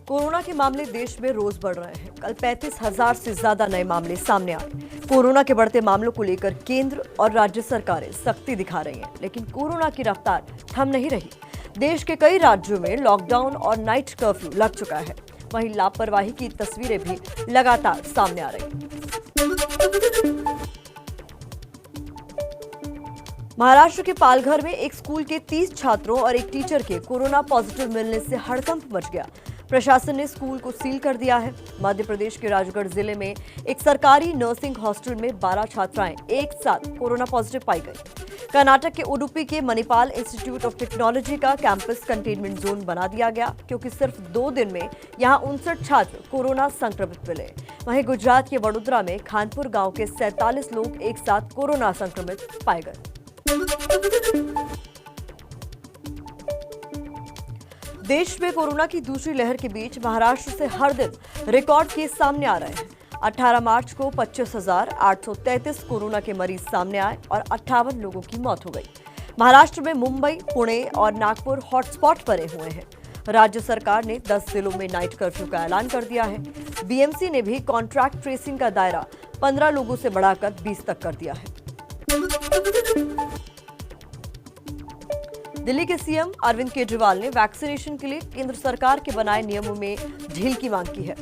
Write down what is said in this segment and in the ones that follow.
Corona के मामले देश में रोज बढ़ रहे हैं। कल 35,000 से ज्यादा नए मामले सामने आए। कोरोना के बढ़ते मामलों को लेकर केंद्र और राज्य सरकारें सख्ती दिखा रही हैं, लेकिन कोरोना की रफ्तार थम नहीं रही। देश के कई राज्यों में लॉकडाउन और नाइट कर्फ्यू लग चुका है। वहीं लापरवाही की तस्वीरें भी लगातार सामने आ रही हैं। महाराष्ट्र के पालघर में एक स्कूल के 30 छात्रों और एक टीचर के कोरोना पॉजिटिव मिलने से हड़कंप मच गया। प्रशासन ने स्कूल को सील कर दिया है। मध्य प्रदेश के राजगढ़ जिले में एक सरकारी नर्सिंग हॉस्टल में 12 छात्राएं एक साथ कोरोना पॉजिटिव पाई गई। कर्नाटक के उडुपी के मणिपाल इंस्टीट्यूट ऑफ टेक्नोलॉजी का कैंपस कंटेनमेंट जोन बना दिया गया, क्योंकि सिर्फ 2 दिन में यहां 59 छात्र कोरोना संक्रमित मिले। वहीं गुजरात के वडोदरा में खानपुर गांव के 47 लोग एक साथ कोरोना संक्रमित पाए गए। देश में कोरोना की दूसरी लहर के बीच महाराष्ट्र से हर दिन रिकॉर्ड केस सामने आ रहे हैं। 18 मार्च को 25,833 कोरोना के मरीज सामने आए और 58 लोगों की मौत हो गई। महाराष्ट्र में मुंबई, पुणे और नागपुर हॉटस्पॉट बने हुए हैं। राज्य सरकार ने 10 जिलों में नाइट कर्फ्यू का ऐलान कर दिया है। बीएमसी ने भी कॉन्ट्रैक्ट ट्रेसिंग का दायरा 15 लोगों से बढ़ाकर 20 तक कर दिया है। दिल्ली के सीएम अरविंद केजरीवाल ने वैक्सीनेशन के लिए केंद्र सरकार के बनाए नियमों में ढील की मांग की है।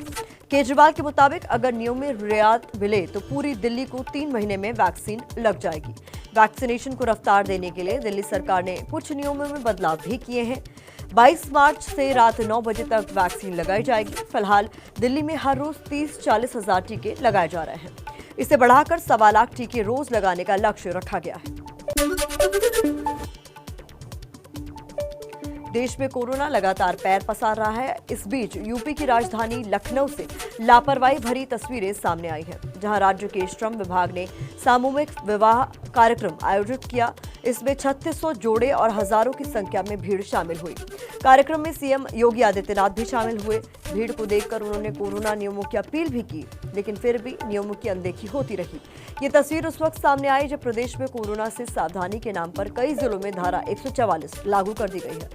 केजरीवाल के मुताबिक अगर नियमों में रियायत मिले तो पूरी दिल्ली को 3 महीने में वैक्सीन लग जाएगी। वैक्सीनेशन को रफ्तार देने के लिए दिल्ली सरकार ने कुछ नियमों में बदलाव भी किए हैं। 22 मार्च से रात 9 बजे तक वैक्सीन लगाई जाएगी। फिलहाल दिल्ली में हर रोज 30-40 हजार टीके लगाए जा रहे हैं। इसे बढ़ाकर 1.25 लाख टीके रोज लगाने का लक्ष्य रखा गया है। देश में कोरोना लगातार पैर पसार रहा है। इस बीच यूपी की राजधानी लखनऊ से लापरवाही भरी तस्वीरें सामने आई हैं, जहां राज्य के श्रम विभाग ने सामूहिक विवाह कार्यक्रम आयोजित किया। इसमें 3600 जोड़े और हजारों की संख्या में भीड़ शामिल हुई। कार्यक्रम में सीएम योगी आदित्यनाथ भी शामिल हुए। भीड़ को देखकर उन्होंने कोरोना नियमों की अपील भी की, लेकिन फिर भी नियमों की अनदेखी होती रही। ये तस्वीर उस वक्त सामने आई जब प्रदेश में कोरोना से सावधानी के नाम पर कई जिलों में धारा 144 लागू कर दी गई है।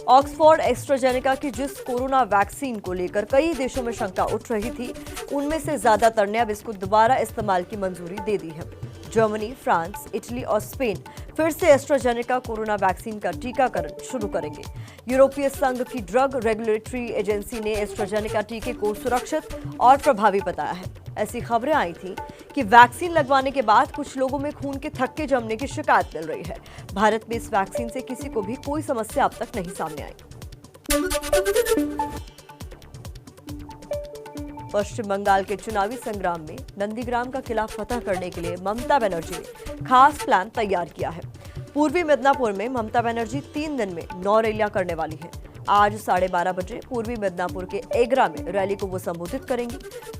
ऑक्सफोर्ड एस्ट्राजेनेका की जिस कोरोना वैक्सीन को लेकर कई देशों में शंका उठ रही थी, उनमें से ज्यादातर ने अब इसको दोबारा इस्तेमाल की मंजूरी दे दी है। जर्मनी, फ्रांस, इटली और स्पेन फिर से एस्ट्राजेनेका कोरोना वैक्सीन का टीकाकरण शुरू करेंगे। यूरोपीय संघ की ड्रग रेगुलेटरी एजेंसी ने एस्ट्राजेनेका टीके को सुरक्षित और प्रभावी बताया है। ऐसी खबरें आई थी कि वैक्सीन लगवाने के बाद कुछ लोगों में खून के थक्के जमने की शिकायत मिल रही है। भारत में इस वैक्सीन से किसी को भी कोई समस्या अब तक नहीं सामने आई। पश्चिम बंगाल के चुनावी संग्राम में नंदीग्राम का किला फतह करने के लिए ममता बनर्जी ने खास प्लान तैयार किया है। पूर्वी मिदनापुर में ममता बनर्जी 3 दिन में 9 रैलियां करने वाली हैं। आज 12:30 बजे पूर्वी मिदनापुर के एगरा में रैली को वो संबोधित करेंगी।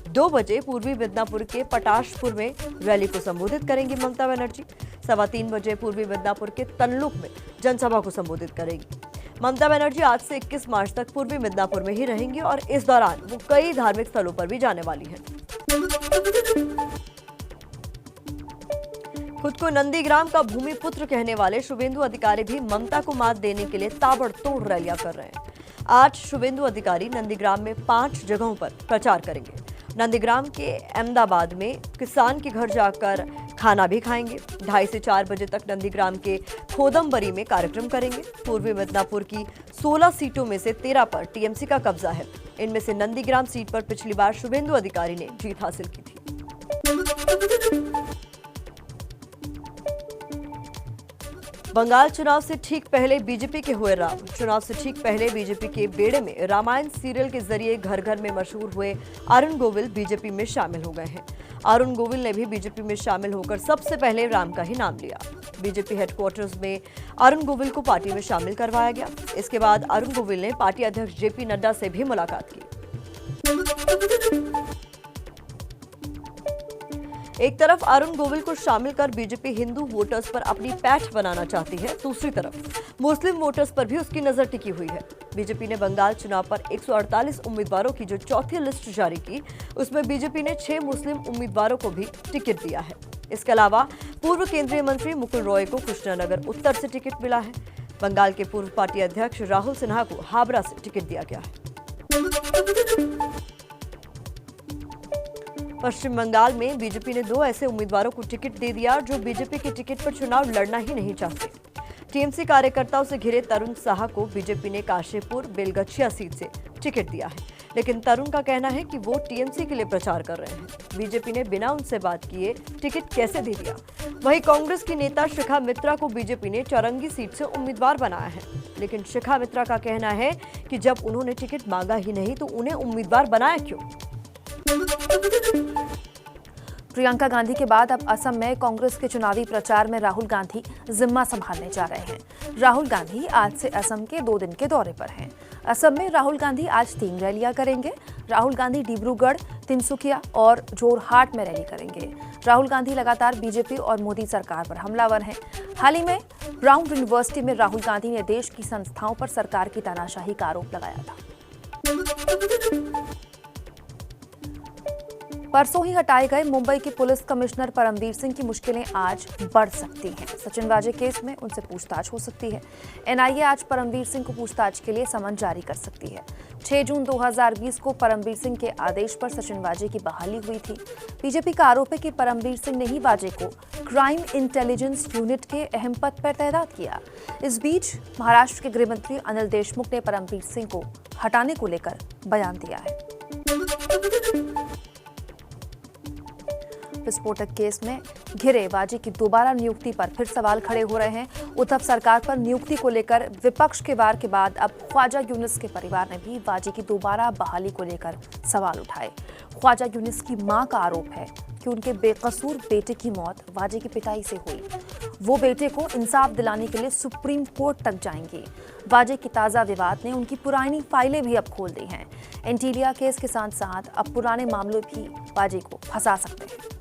2 बजे पूर्वी मिदनापुर के पटाशपुर में रैली को संबोधित करेंगी ममता बनर्जी। 3:15 बजे पूर्वी मिदनापुर के तल्लुक में जनसभा को संबोधित करेंगी। ममता बनर्जी आज से 21 मार्च तक पूर्वी मिदनापुर में ही रहेंगी और इस दौरान वो कई धार्मिक स्थलों पर भी जाने वाली हैं। खुद को नंदीग्राम का भूमिपुत्र कहने वाले शुभेंदु अधिकारी भी ममता को मात देने के लिए ताबड़तोड़ रैलियां कर रहे हैं। आज शुभेंदु अधिकारी नंदीग्राम में 5 जगहों पर प्रचार करेंगे। नंदीग्राम के अहमदाबाद में किसान के घर जाकर खाना भी खाएंगे। 2:30 से 4 बजे तक नंदीग्राम के खोदमबरी में कार्यक्रम करेंगे। पूर्वी मिदनापुर की 16 सीटों में से 13 पर टीएमसी का कब्जा है। इनमें से नंदीग्राम सीट पर पिछली बार शुभेंदु अधिकारी ने जीत हासिल की थी। बंगाल चुनाव से ठीक पहले बीजेपी के हुए राम। चुनाव से ठीक पहले बीजेपी के बेड़े में रामायण सीरियल के जरिए घर घर में मशहूर हुए अरुण गोविल बीजेपी में शामिल हो गए हैं। अरुण गोविल ने भी बीजेपी में शामिल होकर सबसे पहले राम का ही नाम लिया। बीजेपी हेडक्वार्टर्स में अरुण गोविल को पार्टी में शामिल करवाया गया। इसके बाद अरुण गोविल ने पार्टी अध्यक्ष जेपी नड्डा से भी मुलाकात की। एक तरफ अरुण गोविल को शामिल कर बीजेपी हिंदू वोटर्स पर अपनी पैठ बनाना चाहती है, दूसरी तरफ मुस्लिम वोटर्स पर भी उसकी नजर टिकी हुई है। बीजेपी ने बंगाल चुनाव पर 148 उम्मीदवारों की जो चौथी लिस्ट जारी की, उसमें बीजेपी ने 6 मुस्लिम उम्मीदवारों को भी टिकट दिया है। इसके अलावा पूर्व केंद्रीय मंत्री मुकुल रॉय को कृष्णनगर उत्तर से टिकट मिला है। बंगाल के पूर्व पार्टी अध्यक्ष राहुल सिन्हा को हावड़ा से टिकट दिया गया है। पश्चिम बंगाल में बीजेपी ने 2 ऐसे उम्मीदवारों को टिकट दे दिया जो बीजेपी के टिकट पर चुनाव लड़ना ही नहीं चाहते। टीएमसी कार्यकर्ताओं से घिरे तरुण साहा को बीजेपी ने काशीपुर बेलगछिया सीट से टिकट दिया है, लेकिन तरुण का कहना है कि वो टीएमसी के लिए प्रचार कर रहे हैं। बीजेपी ने बिना उनसे बात किए टिकट कैसे दे दिया। वहीं कांग्रेस की नेता शिखा मित्रा को बीजेपी ने चौरंगी सीट से उम्मीदवार बनाया है, लेकिन शिखा मित्रा का कहना है कि जब उन्होंने टिकट मांगा ही नहीं तो उन्हें उम्मीदवार बनाया क्यों। प्रियंका गांधी के बाद अब असम में कांग्रेस के चुनावी प्रचार में राहुल गांधी जिम्मा संभालने जा रहे हैं। राहुल गांधी आज से असम के 2 दिन के दौरे पर हैं। असम में राहुल गांधी आज 3 रैलियां करेंगे। राहुल गांधी डिब्रूगढ़, तिनसुकिया और जोरहाट में रैली करेंगे। राहुल गांधी लगातार बीजेपी और मोदी सरकार पर हमलावर हैं। हाल ही में ब्राउन यूनिवर्सिटी में राहुल गांधी ने देश की संस्थाओं पर सरकार की तानाशाही का आरोप लगाया था। परसों ही हटाए गए मुंबई के पुलिस कमिश्नर परमवीर सिंह की मुश्किलें आज बढ़ सकती हैं। सचिन वाजे केस में उनसे पूछताछ हो सकती है। एनआईए आज परमवीर सिंह को पूछताछ के लिए समन जारी कर सकती है। 6 जून 2020 को परमवीर सिंह के आदेश पर सचिन वाजे की बहाली हुई थी। बीजेपी का आरोप है कि परमवीर सिंह ने ही वाजे को क्राइम इंटेलिजेंस यूनिट के अहम पद पर तैनात किया। इस बीच महाराष्ट्र के गृह मंत्री अनिल देशमुख ने परमवीर सिंह को हटाने को लेकर बयान दिया है। विस्फोटक केस में घिरे वाजे की दोबारा नियुक्ति पर फिर सवाल खड़े हो रहे हैं। उद्धव सरकार पर नियुक्ति को लेकर विपक्ष के वार के बाद अब ख्वाजा यूनिस के परिवार ने भी वाजे की दोबारा बहाली को लेकर सवाल उठाए। ख्वाजा यूनिस की मां का आरोप है कि उनके बेकसूर बेटे की मौत वाजे की पिटाई से हुई। वो बेटे को इंसाफ दिलाने के लिए सुप्रीम कोर्ट तक जाएंगी। वाजे की ताजा विवाद ने उनकी पुरानी फाइलें भी अब खोल दी हैं। एंटीलिया केस के साथ साथ अब पुराने मामले भी वाजे को फंसा सकते हैं।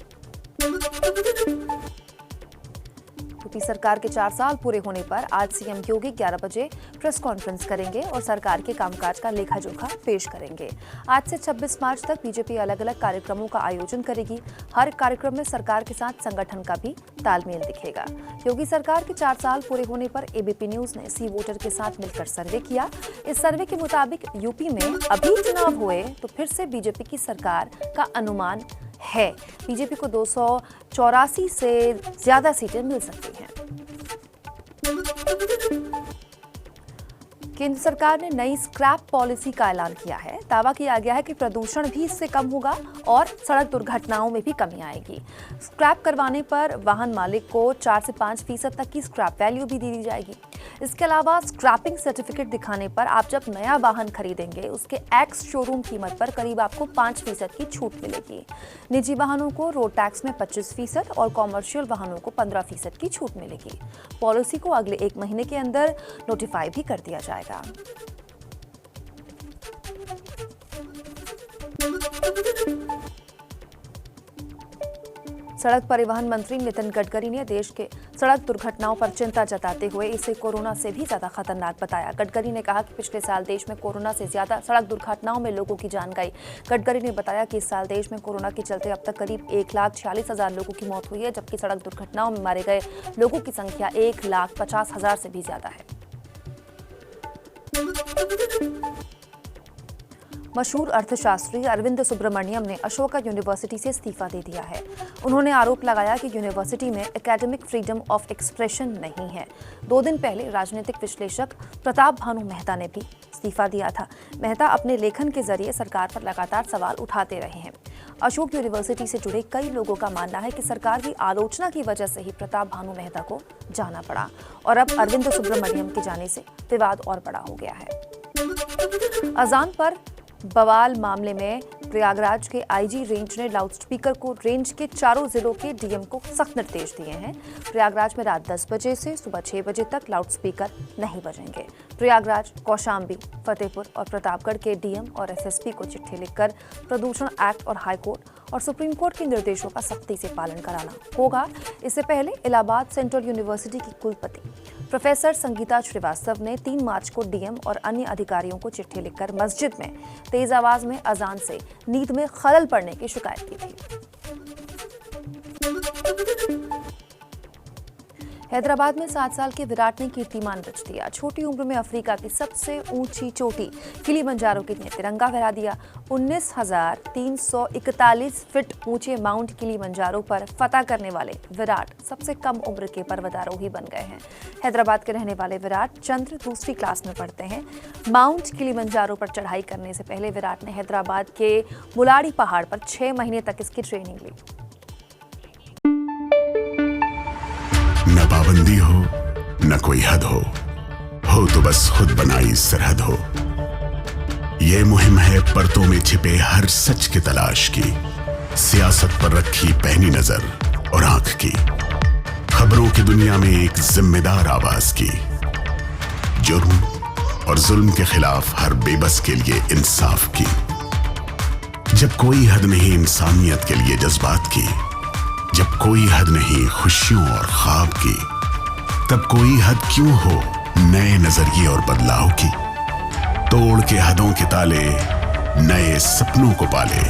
यूपी सरकार के 4 साल पूरे होने पर आज सीएम योगी 11 बजे प्रेस कॉन्फ्रेंस करेंगे और सरकार के कामकाज का लेखा जोखा पेश करेंगे। आज से 26 मार्च तक बीजेपी अलग अलग कार्यक्रमों का आयोजन करेगी। हर कार्यक्रम में सरकार के साथ संगठन का भी तालमेल दिखेगा। योगी सरकार के 4 साल पूरे होने पर एबीपी न्यूज ने सी वोटर के साथ मिलकर सर्वे किया। इस सर्वे के मुताबिक यूपी में अभी चुनाव हुए तो फिर से बीजेपी की सरकार का अनुमान है। बीजेपी को 284 से ज्यादा सीटें मिल सकती हैं। केंद्र सरकार ने नई स्क्रैप पॉलिसी का ऐलान किया है। दावा किया गया है कि प्रदूषण भी इससे कम होगा और सड़क दुर्घटनाओं में भी कमी आएगी। स्क्रैप करवाने पर वाहन मालिक को 4 से 5% तक की स्क्रैप वैल्यू भी दी जाएगी। इसके अलावा स्क्रैपिंग सर्टिफिकेट दिखाने पर आप जब नया वाहन खरीदेंगे उसके एक्स शोरूम कीमत पर करीब आपको 5% की छूट मिलेगी। निजी वाहनों को रोड टैक्स में 25% और कॉमर्शियल वाहनों को 15% की छूट मिलेगी। पॉलिसी को अगले 1 महीने के अंदर नोटिफाई भी कर दिया जाएगा। सड़क परिवहन मंत्री नितिन गडकरी ने देश के सड़क दुर्घटनाओं पर चिंता जताते हुए इसे कोरोना से भी ज्यादा खतरनाक बताया। गडकरी ने कहा कि पिछले साल देश में कोरोना से ज्यादा सड़क दुर्घटनाओं में लोगों की जान गई। गडकरी ने बताया कि इस साल देश में कोरोना के चलते अब तक करीब 1,46,000 लोगों की मौत हुई है, जबकि सड़क दुर्घटनाओं में मारे गए लोगों की संख्या 1,50,000 से भी ज्यादा है। मशहूर अर्थशास्त्री अरविंद सुब्रमण्यम ने अशोका यूनिवर्सिटी से इस्तीफा दे दिया है। उन्होंने आरोप लगाया कि यूनिवर्सिटी में एकेडमिक फ्रीडम ऑफ एक्सप्रेशन नहीं है। 2 दिन पहले राजनीतिक विश्लेषक प्रताप भानु मेहता ने भी इस्तीफा दिया था। मेहता अपने लेखन के जरिए सरकार पर लगातार सवाल उठाते रहे हैं। अशोक यूनिवर्सिटी से जुड़े कई लोगों का मानना है कि सरकार की आलोचना की वजह से ही प्रताप भानु मेहता को जाना पड़ा और अब अरविंद सुब्रमण्यम के जाने से विवाद और बड़ा हो गया है। अजान पर बवाल मामले में प्रयागराज के आईजी रेंज ने लाउडस्पीकर को रेंज के 4 जिलों के डीएम को सख्त निर्देश दिए हैं। प्रयागराज में रात 10 बजे से सुबह 6 बजे तक लाउडस्पीकर नहीं बजेंगे। प्रयागराज, कौशाम्बी, फतेहपुर और प्रतापगढ़ के डीएम और एसएसपी को चिट्ठी लिखकर प्रदूषण एक्ट और हाईकोर्ट और सुप्रीम कोर्ट के निर्देशों का सख्ती से पालन कराना होगा। इससे पहले इलाहाबाद सेंट्रल यूनिवर्सिटी की कुलपति प्रोफेसर संगीता श्रीवास्तव ने 3 मार्च को डीएम और अन्य अधिकारियों को चिट्ठी लिखकर मस्जिद में तेज आवाज में अजान से नींद में खलल पड़ने की शिकायत की थी। हैदराबाद में 7 साल के विराट ने कीर्तिमान रच दिया। छोटी उम्र में अफ्रीका की सबसे ऊंची चोटी किलिमंजारो के लिए तिरंगा फहरा दिया। 19,341 फीट ऊंचे माउंट किलिमंजारो पर फतह करने वाले विराट सबसे कम उम्र के पर्वतारोही बन गए हैं। हैदराबाद के रहने वाले विराट चंद्र दूसरी क्लास में पढ़ते हैं। माउंट किलिमंजारो पर चढ़ाई करने से पहले विराट ने हैदराबाद के मुलाड़ी पहाड़ पर 6 महीने तक इसकी ट्रेनिंग ली। न पाबंदी हो न कोई हद हो तो बस खुद बनाई सरहद हो। ये मुहिम है परतों में छिपे हर सच की तलाश की, सियासत पर रखी पैनी नजर और आंख की, खबरों की दुनिया में एक जिम्मेदार आवाज की, जुर्म और जुल्म के खिलाफ हर बेबस के लिए इंसाफ की। जब कोई हद नहीं इंसानियत के लिए जज्बात की, जब कोई हद नहीं खुशियों और ख्वाब की, तब कोई हद क्यों हो नए नजरिए और बदलाव की। तोड़ के हदों के ताले नए सपनों को पाले,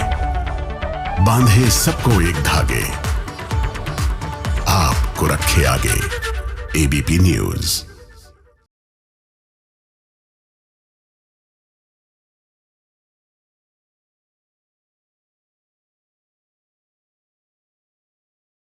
बांधे सबको एक धागे, आपको रखे आगे। ABP news.